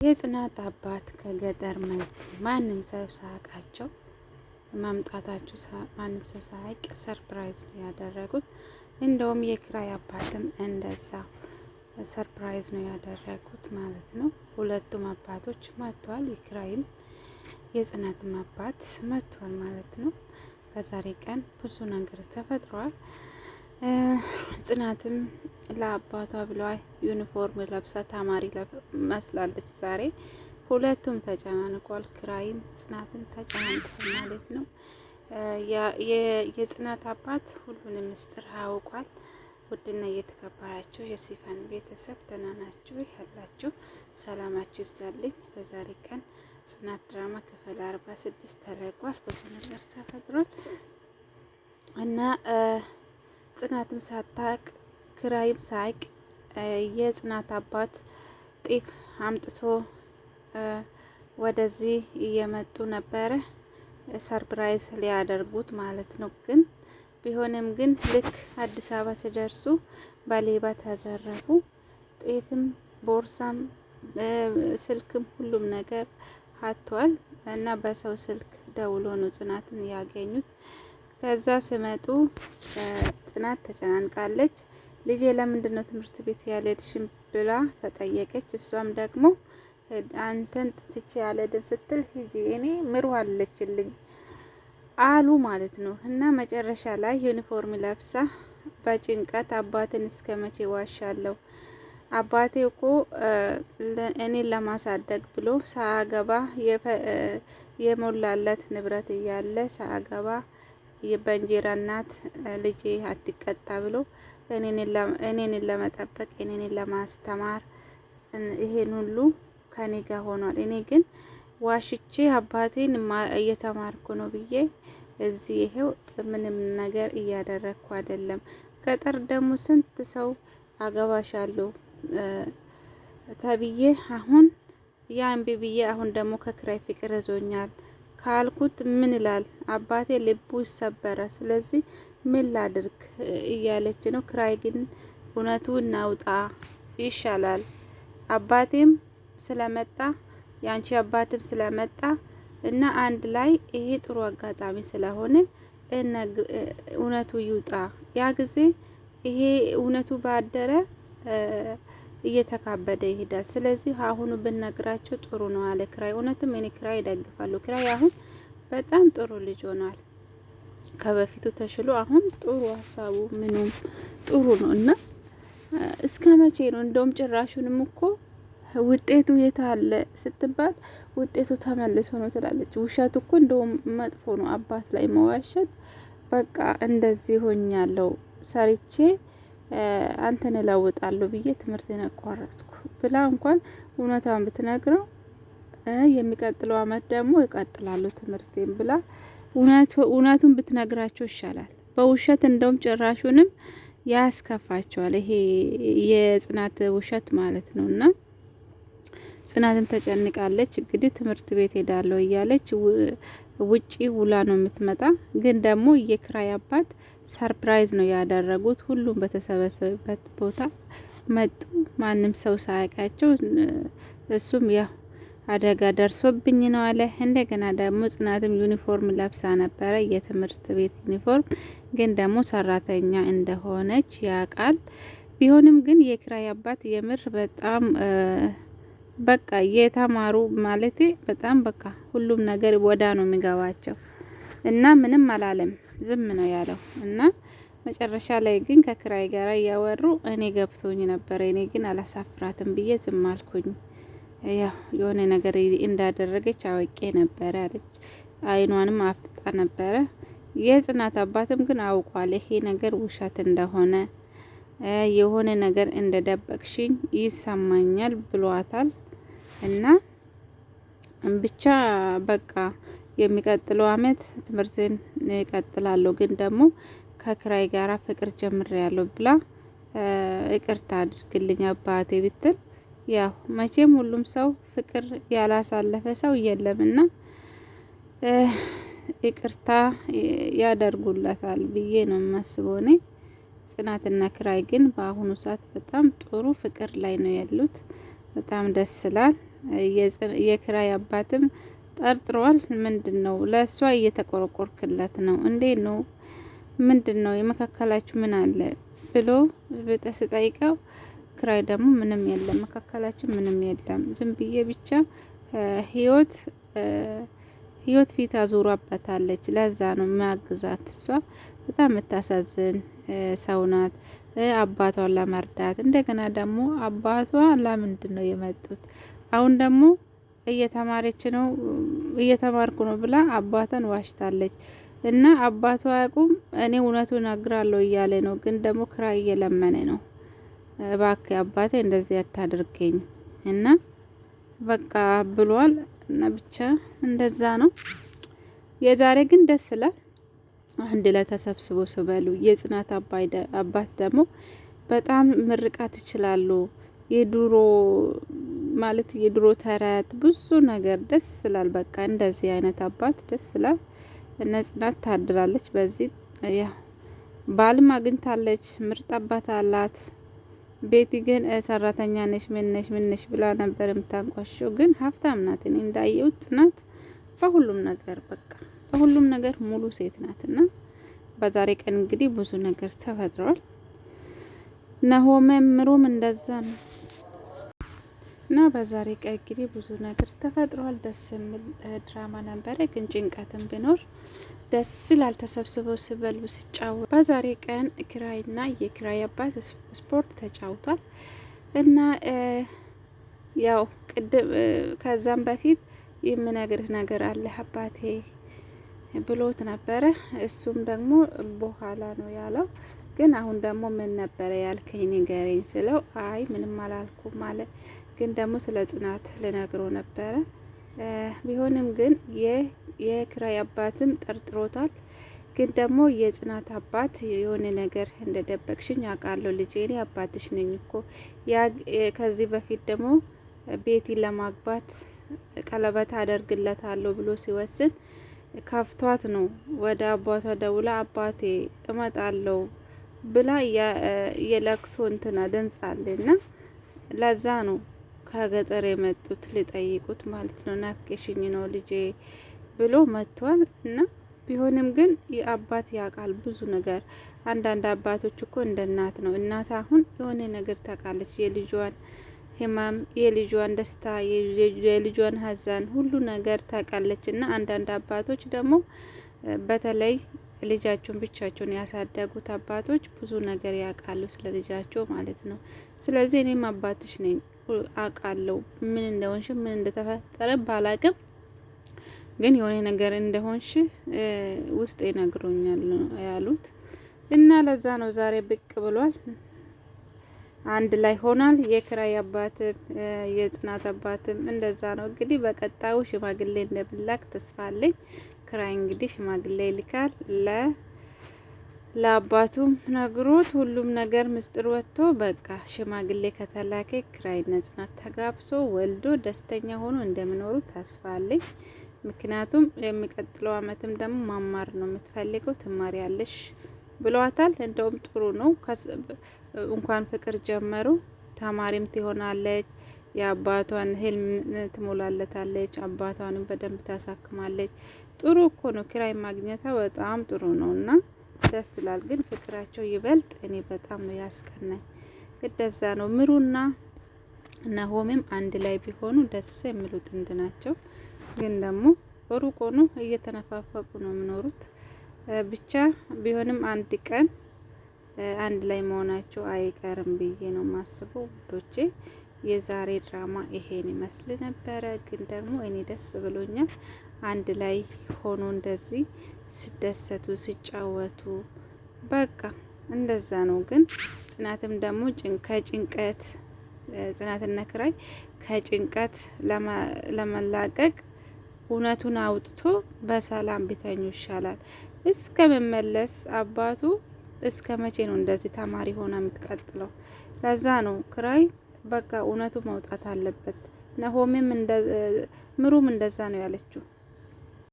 የጽናት አባት ከገጠር ማንም ሰው ሳያውቃቸው መምጣታቸው ማንም ሰው ሳያውቅ ሰርፕራይዝ ያደረጉት። እንደውም የኪራይ አባትም እንደዛ ሰርፕራይዝ ነው ያደረጉት ማለት ነው። ሁለቱም አባቶች መጥተዋል። የኪራይም የጽናትም አባት መጥተዋል ማለት ነው። በዛሬ ቀን ብዙ ነገር ተፈጥሯል። ጽናትም ለአባቷ ብላ ዩኒፎርም ለብሳ ተማሪ መስላለች ዛሬ። ሁለቱም ተጨናንቋል። ኪራይም ጽናትም ተጨናንቋል ማለት ነው። የጽናት አባት ሁሉንም ምስጢር አውቋል። ውድና እየተከበራችሁ የሲፈን ቤተሰብ ደህና ናችሁ ያላችሁ ሰላማችሁ ይብዛልኝ። በዛሬ ቀን ጽናት ድራማ ክፍል 46 ተለቋል። ብዙ ነገር ተፈጥሯል እና ጽናትም ሳታቅ ኪራይም ሳይቅ የጽናት አባት ጤፍ አምጥቶ ወደዚህ እየመጡ ነበረ ሰርፕራይዝ ሊያደርጉት ማለት ነው። ግን ቢሆንም ግን ልክ አዲስ አበባ ሲደርሱ በሌባ ተዘረፉ። ጤፍም፣ ቦርሳም፣ ስልክም ሁሉም ነገር አጥቷል እና በሰው ስልክ ደውሎ ነው ጽናትን ያገኙት። ከዛ ሲመጡ ጽናት ተጨናንቃለች። ልጄ ለምንድን ነው ትምህርት ቤት ያልሄድሽም ብላ ተጠየቀች። እሷም ደግሞ አንተን ትቼ ያልሄድም ስትል ሂጂ እኔ ምሩ አለችልኝ አሉ ማለት ነው። እና መጨረሻ ላይ ዩኒፎርም ለብሳ በጭንቀት አባትን እስከ መቼ ዋሻለሁ? አባቴ እኮ እኔን ለማሳደግ ብሎ ሳያገባ የሞላለት ንብረት እያለ ሳያገባ በእንጀራ እናት ልጄ አትቀጣ ብሎ እኔን ለመጠበቅ እኔን ለማስተማር ይሄን ሁሉ ከኔ ጋር ሆኗል። እኔ ግን ዋሽቼ አባቴን እየተማርኩ ነው ብዬ እዚህ ይሄው ምንም ነገር እያደረግኩ አይደለም። ገጠር ደግሞ ስንት ሰው አገባሻለሁ ተብዬ አሁን ያን ብዬ አሁን ደግሞ ከኪራይ ፍቅር ይዞኛል ካልኩት ምን ይላል አባቴ? ልቡ ይሰበራል። ስለዚህ ምን ላድርግ እያለች ነው። ኪራይ ግን እውነቱ እናውጣ ይሻላል። አባቴም ስለመጣ ያንቺ አባትም ስለመጣ እና አንድ ላይ ይሄ ጥሩ አጋጣሚ ስለሆነ እውነቱ ይውጣ። ያ ጊዜ ይሄ እውነቱ ባደረ እየተካበደ ይሄዳል። ስለዚህ አሁኑ ብነግራቸው ጥሩ ነው አለ ኪራይ። እውነትም እኔ ኪራይ ይደግፋሉ። ኪራይ አሁን በጣም ጥሩ ልጅ ሆኗል። ከበፊቱ ተሽሎ አሁን ጥሩ ሀሳቡ ምኑም ጥሩ ነው እና እስከ መቼ ነው? እንደውም ጭራሹንም እኮ ውጤቱ የት አለ ስትባል ውጤቱ ተመልሶ ነው ትላለች። ውሸት እኮ እንደውም መጥፎ ነው። አባት ላይ መዋሸት በቃ እንደዚህ ሆኛለሁ ሰርቼ አንተን እለውጣለሁ ብዬ ትምህርቴን አቋረጥኩ ብላ እንኳን እውነታውን ብትነግረው የሚቀጥለው አመት ደግሞ ይቀጥላሉ ትምህርቴን ብላ እውነቱን ብትነግራቸው ይሻላል። በውሸት እንደውም ጭራሹንም ያስከፋቸዋል። ይሄ የጽናት ውሸት ማለት ነው። እና ጽናትም ተጨንቃለች። እንግዲህ ትምህርት ቤት ሄዳለሁ እያለች ውጪ ውላ ነው የምትመጣ። ግን ደግሞ የኪራይ አባት ሰርፕራይዝ ነው ያደረጉት። ሁሉም በተሰበሰበበት ቦታ መጡ፣ ማንም ሰው ሳያውቃቸው። እሱም ያው አደጋ ደርሶብኝ ነው አለ። እንደገና ደግሞ ጽናትም ዩኒፎርም ለብሳ ነበረ፣ የትምህርት ቤት ዩኒፎርም። ግን ደግሞ ሰራተኛ እንደሆነች ያውቃል። ቢሆንም ግን የኪራይ አባት የምር በጣም በቃ የተማሩ ማለቴ በጣም በቃ ሁሉም ነገር ወዳ ነው የሚገባቸው እና ምንም አላለም፣ ዝም ነው ያለው። እና መጨረሻ ላይ ግን ከኪራይ ጋር እያወሩ እኔ ገብቶኝ ነበረ፣ እኔ ግን አላሳፍራትም ብዬ ዝም አልኩኝ። ያው የሆነ ነገር እንዳደረገች አውቄ ነበረ አለች። አይኗንም አፍጥጣ ነበረ። የጽናት አባትም ግን አውቋል ይሄ ነገር ውሸት እንደሆነ፣ የሆነ ነገር እንደደበቅሽኝ ይሰማኛል ብሏታል። እና ብቻ በቃ የሚቀጥለው አመት ትምህርትን እቀጥላለሁ፣ ግን ደግሞ ከኪራይ ጋራ ፍቅር ጀምሬያለሁ ብላ ይቅርታ አድርግልኝ አባቴ ብትል፣ ያው መቼም ሁሉም ሰው ፍቅር ያላሳለፈ ሰው የለምና ይቅርታ ያደርጉላታል ብዬ ነው የማስበው እኔ። ጽናትና ኪራይ ግን በአሁኑ ሰዓት በጣም ጥሩ ፍቅር ላይ ነው ያሉት። በጣም ደስ ይላል። የኪራይ አባትም ጠርጥሯል። ምንድን ነው ለእሷ እየተቆረቆርክለት ነው እንዴ ነው ምንድን ነው የመካከላችሁ ምን አለ ብሎ ስጠይቀው ኪራይ ደግሞ ምንም የለም መካከላችን ምንም የለም፣ ዝም ብዬ ብቻ ህይወት ፊት አዙራበታለች፣ ለዛ ነው ማግዛት። እሷ በጣም የምታሳዝን ሰው ናት። አባቷን ለመርዳት እንደገና ደግሞ አባቷ ለምንድን ነው የመጡት? አሁን ደግሞ እየተማርኩ ነው ብላ አባቷን ዋሽታለች። እና አባቷ ያቁም እኔ እውነቱን እነግራለሁ እያለ ነው፣ ግን ደግሞ ኪራይ እየለመነ ነው። እባክህ አባቴ እንደዚህ አታድርገኝ እና በቃ ብሏል። እና ብቻ እንደዛ ነው። የዛሬ ግን ደስ ይላል። አንድ ላይ ተሰብስቦ ስበሉ። የጽናት አባት ደግሞ በጣም ምርቃት ይችላሉ። የድሮ ተረት ብዙ ነገር ደስ ይላል። በቃ እንደዚህ አይነት አባት ደስ ይላል። እነ ጽናት ታድላለች። በዚህ ባልም አግኝታለች። ምርጥ አባት አላት። ቤቲ ግን ሰራተኛ ነሽ ምንነሽ ብላ ነበር የምታንቋሸው። ግን ሀብታም ናት። እኔ እንዳየሁት ጽናት በሁሉም ነገር በቃ በሁሉም ነገር ሙሉ ሴት ናት። እና በዛሬ ቀን እንግዲህ ብዙ ነገር ተፈጥሯል። ናሆምም ምሩም እንደዛ ነው። እና በዛሬ ቀን እንግዲህ ብዙ ነገር ተፈጥሯል። ደስ የሚል ድራማ ነበረ። ግን ጭንቀትም ቢኖር ደስ ይላል። ተሰብስበው ሲበሉ ሲጫወቱ። በዛሬ ቀን ኪራይና የኪራይ አባት ስፖርት ተጫውቷል። እና ያው ቅድም ከዛም በፊት የምነግርህ ነገር አለ አባቴ ብሎት ነበረ። እሱም ደግሞ በኋላ ነው ያለው። ግን አሁን ደግሞ ምን ነበረ ያልከኝ ንገረኝ ስለው አይ ምንም አላልኩም ማለት ግን ደግሞ ስለ ጽናት ልነግረው ነበረ። ቢሆንም ግን የኪራይ አባትም ጠርጥሮታል። ግን ደግሞ የጽናት አባት የሆነ ነገር እንደደበቅሽኝ አውቃለሁ ልጄ፣ እኔ አባትሽ ነኝ እኮ ከዚህ በፊት ደግሞ ቤቲ ለማግባት ቀለበት አደርግለታለሁ ብሎ ሲወስን ከፍቷት ነው ወደ አባቷ ደውላ አባቴ እመጣለሁ ብላ የለቅሶ እንትና ድምጽ አለና ለዛ ነው ከገጠር የመጡት ሊጠይቁት ማለት ነው። ናፍቄሽኝ ነው ልጄ ብሎ መጥቷል። እና ቢሆንም ግን የአባት ያውቃል ብዙ ነገር። አንዳንድ አባቶች እኮ እንደ እናት ነው። እናት አሁን የሆነ ነገር ታውቃለች፣ የልጇን ህመም፣ የልጇን ደስታ፣ የልጇን ሀዘን ሁሉ ነገር ታውቃለች። እና አንዳንድ አባቶች ደግሞ በተለይ ልጃቸውን ብቻቸውን ያሳደጉት አባቶች ብዙ ነገር ያውቃሉ ስለ ልጃቸው ማለት ነው። ስለዚህ እኔም አባትሽ ነኝ አውቃለሁ፣ ምን እንደሆንሽ ምን እንደተፈጠረ ባላቅም ግን የሆነ ነገር እንደሆንሽ ውስጥ ይነግሮኛል ያሉት። እና ለዛ ነው ዛሬ ብቅ ብሏል። አንድ ላይ ሆናል። የኪራይ አባትም የጽናት አባትም እንደዛ ነው። እንግዲህ በቀጣዩ ሽማግሌ እንደብላክ ተስፋ አለኝ። ኪራይ እንግዲህ ሽማግሌ ይልካል ለአባቱም ነግሮት ሁሉም ነገር ምስጢር ወጥቶ በቃ ሽማግሌ ከተላከ ኪራይና ጽናት ተጋብቶ ወልዶ ደስተኛ ሆኖ እንደሚኖሩ ተስፋ አለኝ። ምክንያቱም የሚቀጥለው አመትም ደግሞ ማማር ነው የምትፈልገው፣ ትማሪያለሽ ብሏታል። እንደውም ጥሩ ነው። እንኳን ፍቅር ጀመሩ ተማሪም ትሆናለች፣ የአባቷን ህልም ትሞላለታለች፣ አባቷንም በደንብ ታሳክማለች። ጥሩ እኮ ነው። ኪራይ ማግኘቷ በጣም ጥሩ ነው እና ደስ ይላል። ግን ፍቅራቸው ይበልጥ እኔ በጣም ነው ያስቀናኝ። እንደዛ ነው። ምሩና ናሆምም አንድ ላይ ቢሆኑ ደስ የሚሉ ጥንድ ናቸው። ግን ደግሞ ሩቅ ሆኖ እየተነፋፈቁ ነው የሚኖሩት። ብቻ ቢሆንም አንድ ቀን አንድ ላይ መሆናቸው አይቀርም ብዬ ነው ማስበው ውዶቼ። የዛሬ ድራማ ይሄን ይመስል ነበረ። ግን ደግሞ እኔ ደስ ብሎኛል አንድ ላይ ሆኖ እንደዚህ ሲደሰቱ ሲጫወቱ በቃ እንደዛ ነው። ግን ጽናትም ደግሞ ከጭንቀት ጽናትና ኪራይ ከጭንቀት ለመላቀቅ እውነቱን አውጥቶ በሰላም ቢተኙ ይሻላል። እስከመመለስ አባቱ እስከ መቼ ነው እንደዚህ ተማሪ ሆና የምትቀጥለው? ለዛ ነው ኪራይ በቃ እውነቱ መውጣት አለበት። ናሆምም ምሩም እንደዛ ነው ያለችው።